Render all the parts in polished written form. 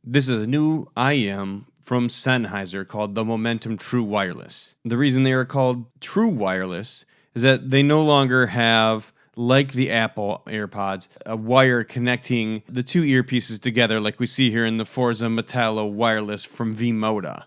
This is a new IEM from Sennheiser called the Momentum True Wireless. The reason they are called True Wireless is that they no longer have, like the Apple AirPods, a wire connecting the two earpieces together like we see here in the Forza Metallo wireless from V-Moda.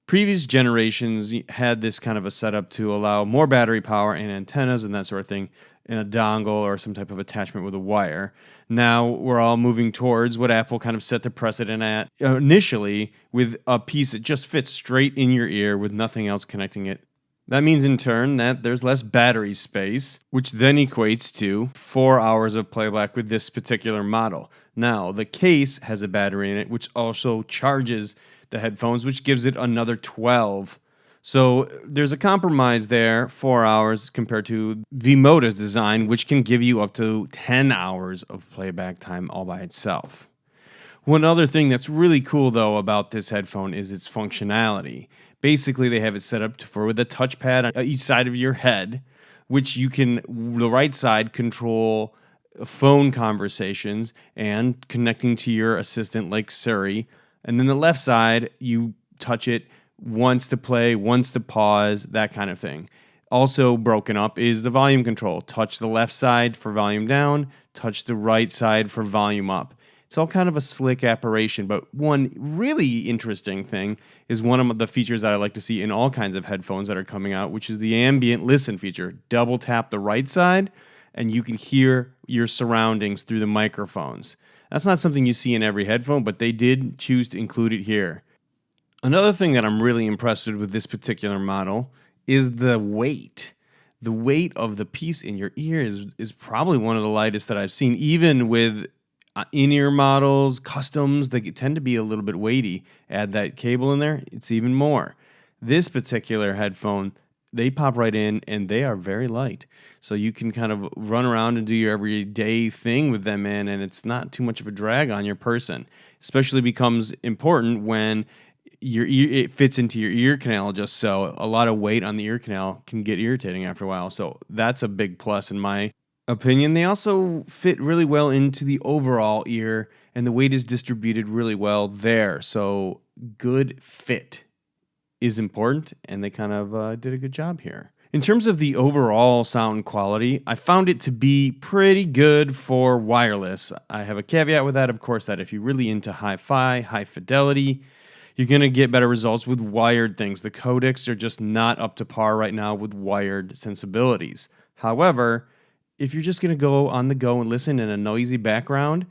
Previous generations had this kind of a setup to allow more battery power and antennas and that sort of thing in a dongle or some type of attachment with a wire. Now we're all moving towards what Apple kind of set the precedent at initially, with a piece that just fits straight in your ear with nothing else connecting it. That means in turn that there's less battery space, which then equates to 4 hours of playback with this particular model. Now, the case has a battery in it, which also charges the headphones, which gives it another 12. So there's a compromise there, 4 hours compared to V-Moda's design, which can give you up to 10 hours of playback time all by itself. One other thing that's really cool, though, about this headphone is its functionality. Basically, they have it set up for with a touchpad on each side of your head, which you can, the right side, control phone conversations and connecting to your assistant like Siri. And then the left side, you touch it once to play, once to pause, that kind of thing. Also broken up is the volume control. Touch the left side for volume down, touch the right side for volume up. It's all kind of a slick operation, but one really interesting thing is one of the features that I like to see in all kinds of headphones that are coming out, which is the ambient listen feature. Double tap the right side, and you can hear your surroundings through the microphones. That's not something you see in every headphone, but they did choose to include it here. Another thing that I'm really impressed with this particular model is the weight. The weight of the piece in your ear is probably one of the lightest that I've seen, even with in-ear models, customs, they tend to be a little bit weighty. Add that cable in there, it's even more. This particular headphone, they pop right in and they are very light. So you can kind of run around and do your everyday thing with them in, and it's not too much of a drag on your person. Especially becomes important when your ear, it fits into your ear canal just so. A lot of weight on the ear canal can get irritating after a while. So that's a big plus in my opinion. They also fit really well into the overall ear, and the weight is distributed really well there. So good fit is important, and they kind of did a good job here. In terms of the overall sound quality, I found it to be pretty good for wireless. I have a caveat with that, of course, that if you're really into hi-fi, high fidelity, you're going to get better results with wired things. The codecs are just not up to par right now with wired sensibilities. However, if you're just going to go on the go and listen in a noisy background,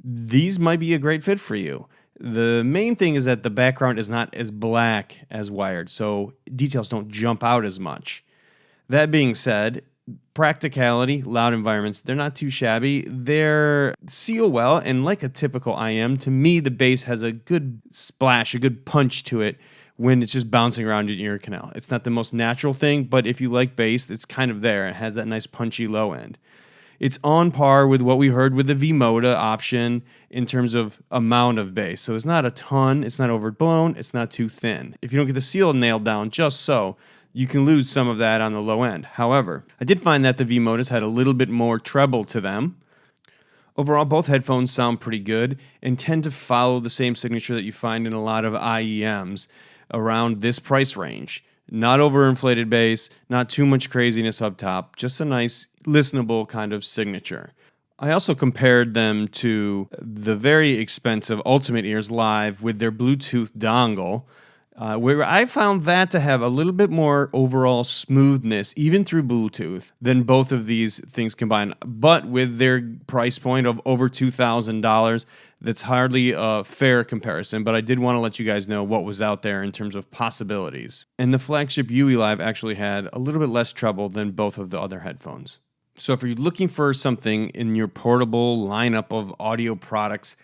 these might be a great fit for you. The main thing is that the background is not as black as wired, so details don't jump out as much. That being said, practicality, loud environments, they're not too shabby. They're seal well, and like a typical IM, to me, the bass has a good splash, a good punch to it when it's just bouncing around your ear canal. It's not the most natural thing, but if you like bass, it's kind of there. It has that nice punchy low end. It's on par with what we heard with the V-Moda option in terms of amount of bass. So it's not a ton, it's not overblown, it's not too thin. If you don't get the seal nailed down just so, you can lose some of that on the low end. However, I did find that the V-Modas had a little bit more treble to them. Overall, both headphones sound pretty good and tend to follow the same signature that you find in a lot of IEMs around this price range. Not overinflated bass, not too much craziness up top, just a nice, listenable kind of signature. I also compared them to the very expensive Ultimate Ears Live with their Bluetooth dongle, where I found that to have a little bit more overall smoothness, even through Bluetooth, than both of these things combined. But with their price point of over $2,000, that's hardly a fair comparison. But I did want to let you guys know what was out there in terms of possibilities. And the flagship UE Live actually had a little bit less treble than both of the other headphones. So if you're looking for something in your portable lineup of audio products,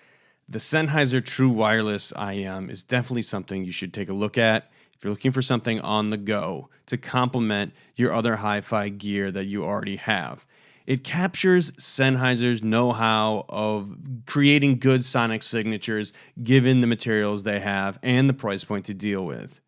the Sennheiser True Wireless IM is definitely something you should take a look at if you're looking for something on the go to complement your other hi-fi gear that you already have. It captures Sennheiser's know-how of creating good sonic signatures given the materials they have and the price point to deal with.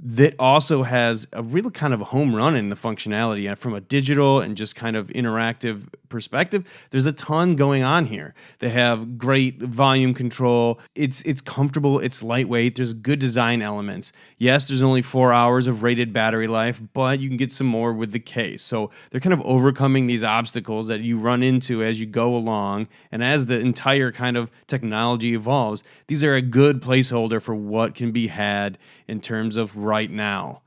that also has a real kind of home run in the functionality. And from a digital and just kind of interactive perspective, there's a ton going on here. They have great volume control. It's comfortable. It's lightweight. There's good design elements. Yes, there's only 4 hours of rated battery life, but you can get some more with the case. So they're kind of overcoming these obstacles that you run into as you go along. And as the entire kind of technology evolves, these are a good placeholder for what can be had in terms of right now.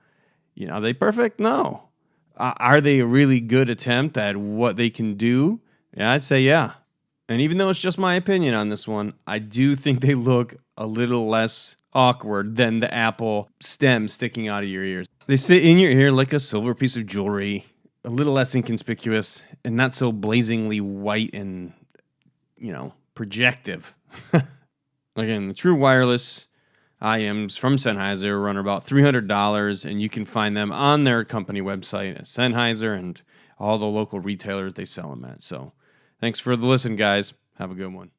Are they perfect? No. Are they a really good attempt at what they can do? Yeah, I'd say yeah. And even though it's just my opinion on this one, I do think they look a little less awkward than the Apple stem sticking out of your ears. They sit in your ear like a silver piece of jewelry, a little less inconspicuous, and not so blazingly white and, projective. Again, the true wireless IEMs from Sennheiser run about $300, and you can find them on their company website at Sennheiser and all the local retailers they sell them at. So thanks for the listen, guys. Have a good one.